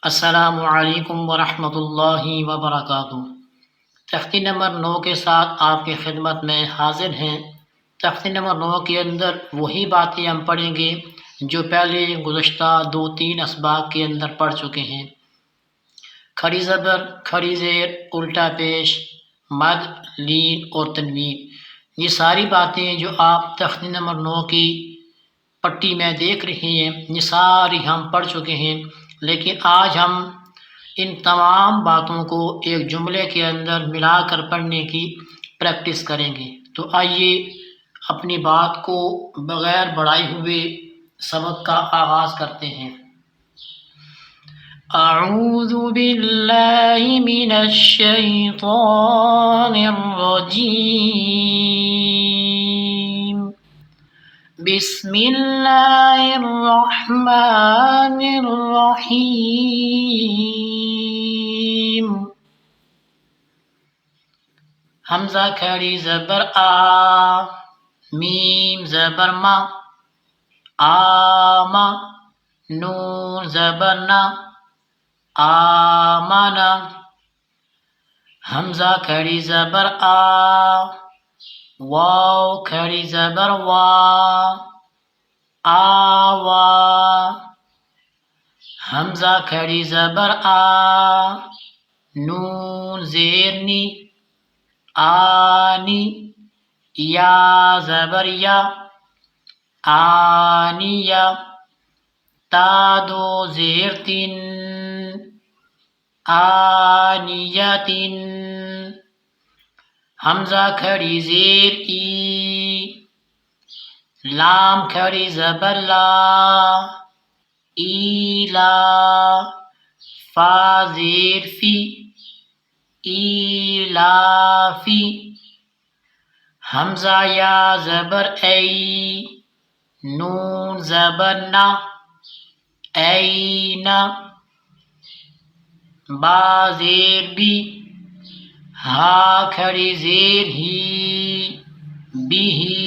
अस्सलामु अलैकुम वरहमतुल्लाहि वबरकातुहू। तख्ती नंबर 9 के साथ आपकी खिदमत में हाजिर हैं। तख्ती नंबर 9 के अंदर वही बातें हम पढ़ेंगे जो पहले गुज़श्ता 2-3 असबाक के अंदर पढ़ चुके हैं। खड़ी ज़बर, खड़ी ज़ेर, उल्टा पेश, मद, लीन और तनवीन, ये सारी बातें जो आप तख्ती नंबर 9 की पट्टी में देख रहे हैं, ये सारी हम पढ़ चुके हैं। लेकिन आज हम इन तमाम बातों को एक जुमले के अंदर मिलाकर पढ़ने की प्रैक्टिस करेंगे। तो आइए अपनी बात को बग़ैर बढ़ाए हुए सबक का आगाज़ करते हैं। अऊज़ु बिल्लाहि मिनश शैतानिर रजीम। बिस्मिल्लाहिर्रहमानिर्रहीम। हमज़ा खड़ी ज़बर आ, मीम ज़बर मा, आमा, नून ज़बर ना, आमना। हमज़ा खड़ी ज़बर आ, वाव खड़ी ज़बर वा, आवा। हमज़ा खड़ी ज़बर आ, नून ज़ेर नी, आनी। या ज़बर या, आनिया। ता दो ज़ेर तिन, आनियतिन। हमज़ा खड़ी ज़ेर ई, लाम खड़ी ज़बर ला, ईला। फा ज़ेर फी, ईलाफी। हमज़ा या ज़बर ऐ, नून ज़बर ना, ऐना। बा ज़ेर बी, हा खड़ी ज़ेर ही, बिही।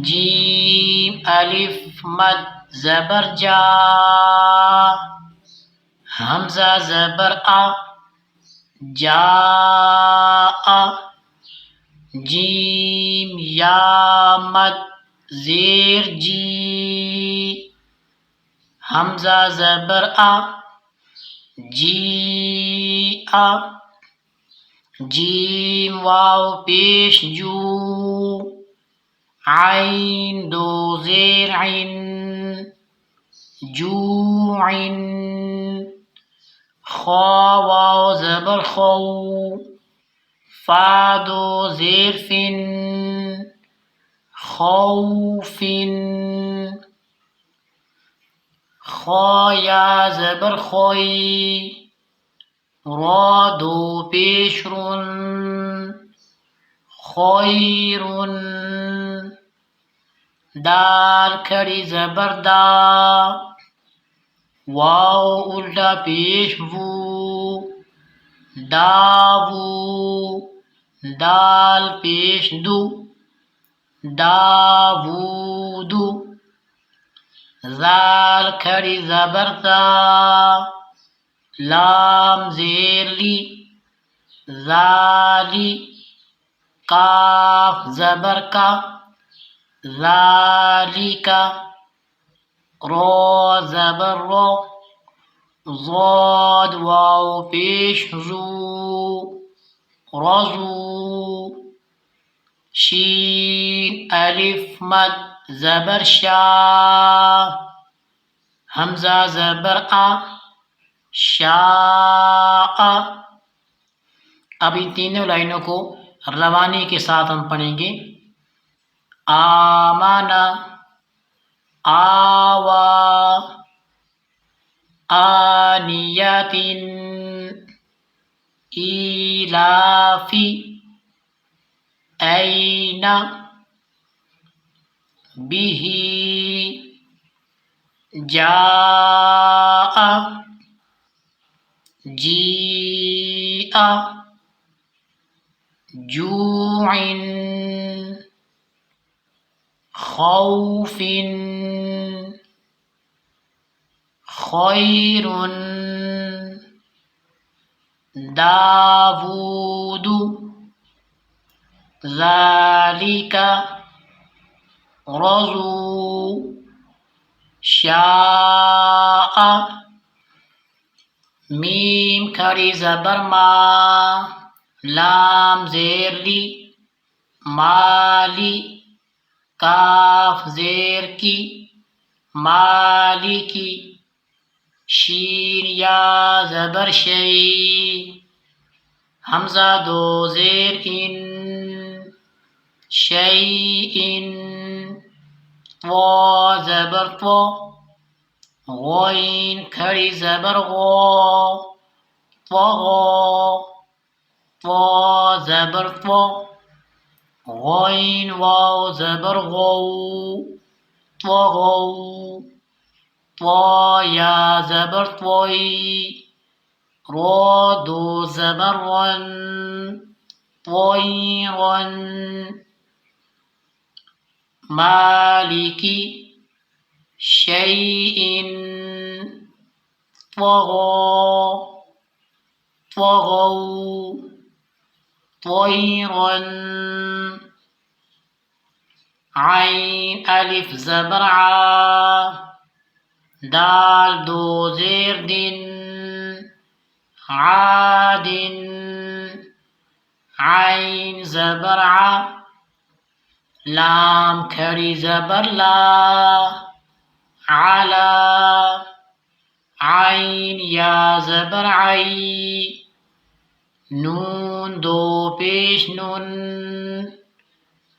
जीम अलिफ मद ज़बर जा, हमज़ा ज़बर आ, जा आ। जीम या मद ज़ेर जी, हमज़ा ज़बर आ, जी आ। जीम वाव पेश जू, आइन दो ज़ेर आइन, जूइन। खा वाव ज़बर खौ, फा दो ज़ेर फिन, खौफिन। खा या ज़बर खोई, रा दो पेश रुन, खैरुन। दाल खड़ी ज़बर दा, वाव उल्टा पेश वू, दावू। दाल पेश दू, दावूदू। ज़ाल खड़ी ज़बर ज़ा, लाम ज़ेर ली, ज़ाली। काफ ज़बर का, ज़ालिका। रो ज़बर रो, ज़ाद वाव पेश ज़ू, रज़ू। शीन अलिफ मद ज़बर शा, हमज़ा ज़बर आ, शाआ। अब इन तीनों लाइनों को रवानी के साथ हम पढ़ेंगे। आमाना, आवा, आनियतिन, ईलाफी, ऐना, बिही। जाआ, जीआ, जूइन, खौफिन, खैरुन दावूदु ज़ालिका रज़ू शाअ मीम खड़ी ज़बर मा लाम ज़ेर ली माली काफ ज़ेर की मालिकी शीन या ज़बर शई हमज़ा दो ज़ेर इन शई इन वो ज़बर तो गोइन खड़ी ज़बर गो तो ज़बर तो गोइन वाव ज़बर गो तो या ज़बर तोई रो दो ज़बर वन तोयरन मालिकी शैइन طغوا طيرا عين ألف زبر ع دال دو زير دن عاد عين زبر ع لام كري زبر لا على عين يا زبر عي نون دو پیش نون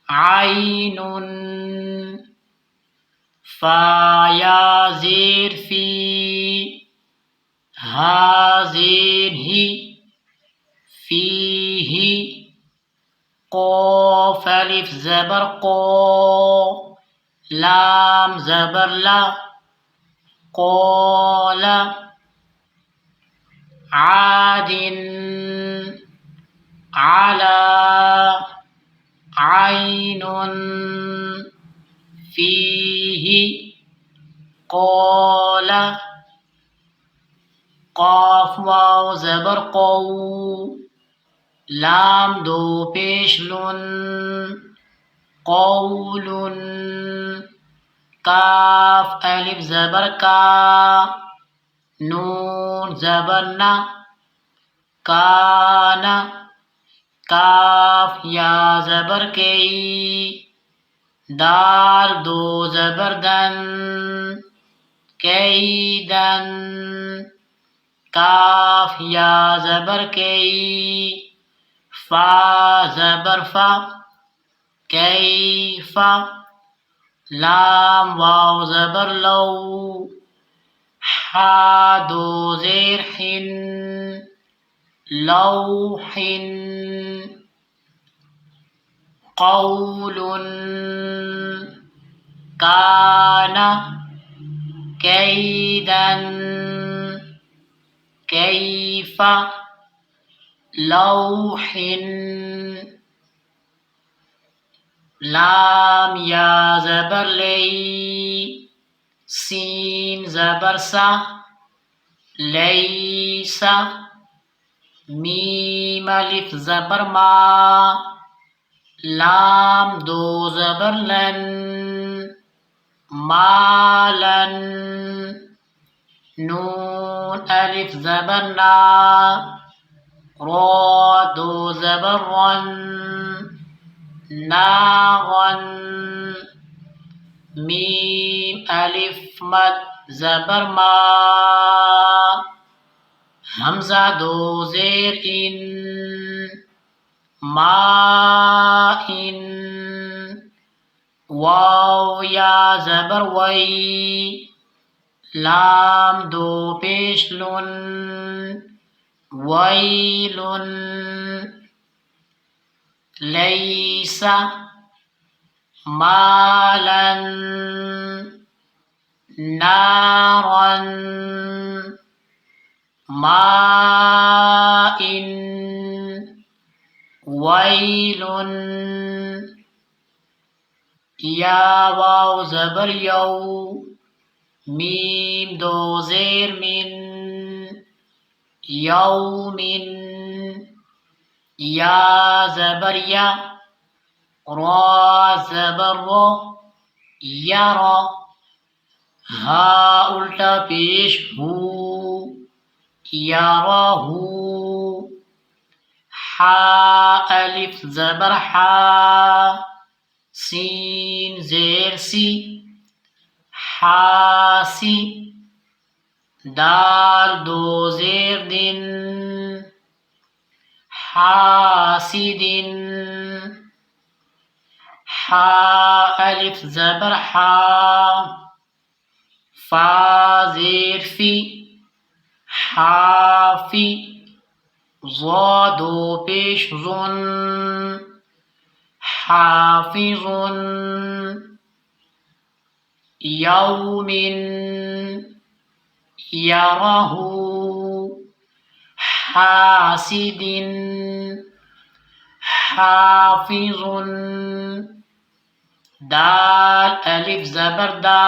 عين فا يا زير في ها زير هي فيه قاف ألف زبر قو لام زبر لا قال عاد على عين فيه قال قاف واو زبر قو لام دو پیش لن قول काफ अलिफ ज़बर का नून ज़बर ना काना काफ या ज़बर के दाल दो ज़बर दन कैदन काफ या ज़बर के फा ज़बर फा कैफा लाम वाव ज़बर लौ हा दो ज़ेर हिन लौहिन क़ौलुन काना कैदन कैफा लौहिन लाम या ज़बर लई सीन ज़बर सा लैसा मीम अलिफ ज़बर मा लाम दो ज़बर लन मालन नून अलिफ ज़बर ना रो दो ज़बर वन नागन मीम अलिफ मद ज़बर मा हमज़ा दो ज़ेर इन मा इन वाव या ज़बर वई लाम दो पेश लुन वैलुन लैसा मालन नारन माइन वैलुन या वाव ज़बर यौ मीम दो ज़ेर मिन, यौमिन, या ज़बर या, रा ज़बर रो, यरा, हा उल्टा पेश हू, यराहू, हा अलिफ ज़बर हा, सीन ज़ेर सी, हासी, दाल दो ज़ेर दिन, हासिदिन, हा अलिफ ज़बर हा, फा ज़ेर फी, हाफी, ज़ा दो पेश ज़ुन, हाफिज़ुन, यौमिन, यरहू, हासिदिन, हाफिज़ुन, दाल अलिफ ज़बर दा,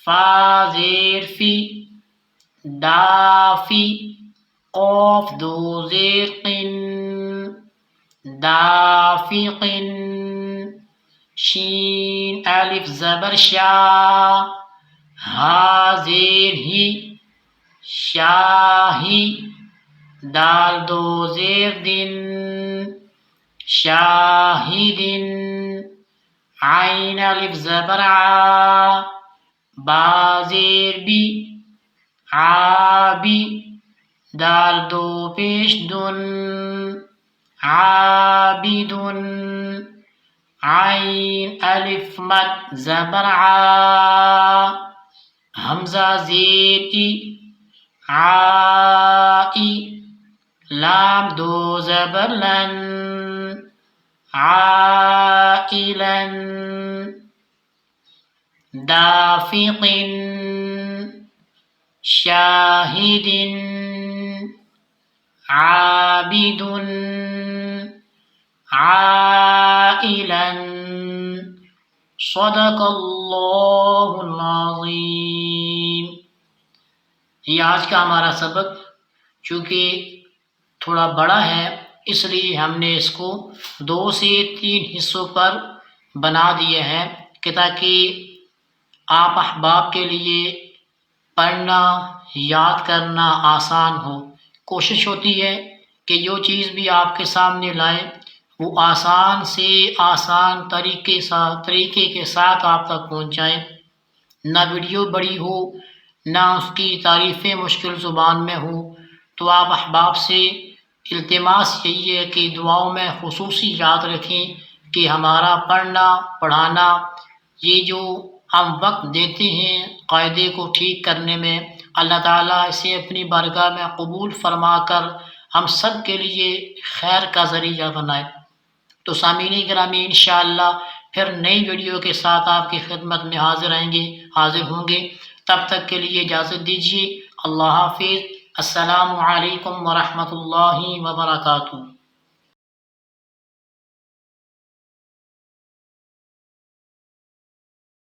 फा ज़ेर फी, दाफी, क़ाफ दो ज़ेर क़िन, दाफ़िक़िन, शीन अलिफ ज़बर शा, हा ज़ेर ही, शाही, दाल दो ज़ेर दिन, शाहिदिन, आइन अलिफ ज़बर आ, बा ज़ेर बी, आबी, दाल दो पेश दुन, आबिदुन, आइन अलिफ मद ज़बर आ, हमज़ा ज़ेर ई, आई, लाम दो ज़बर लन, आइलन, दाफ़िक़िन, शाहिदिन, आबिदुन, आइलन। सदक़ल्लाहुल अज़ीम। ये आज का हमारा सबक चूँकि थोड़ा बड़ा है इसलिए हमने इसको 2 से 3 हिस्सों पर बना दिए हैं कि ताकि आप अहबाब के लिए पढ़ना याद करना आसान हो। कोशिश होती है कि जो चीज़ भी आपके सामने लाएं वो आसान से आसान तरीके के साथ आप तक पहुँचाएँ। ना वीडियो बड़ी हो ना उसकी तारीफ़ें मुश्किल ज़ुबान में हो। तो आप अहबाब से इल्तिमास यही है कि दुआओं में ख़ुसूसी याद रखें कि हमारा पढ़ना पढ़ाना ये जो हम वक्त देते हैं क़ायदे को ठीक करने में, अल्लाह ताला इसे अपनी बारगाह में कबूल फरमा कर हम सब के लिए खैर का ज़रिया बनाए। तो सामीन गिरामी इंशाअल्लाह फिर नई वीडियो के साथ आपकी खिदमत में हाजिर होंगे। तब तक के लिए इजाज़त दीजिए। अल्लाह हाफ़िज़। अस्सलामु अलैकुम व रहमतुल्लाहि व बरकातुहू।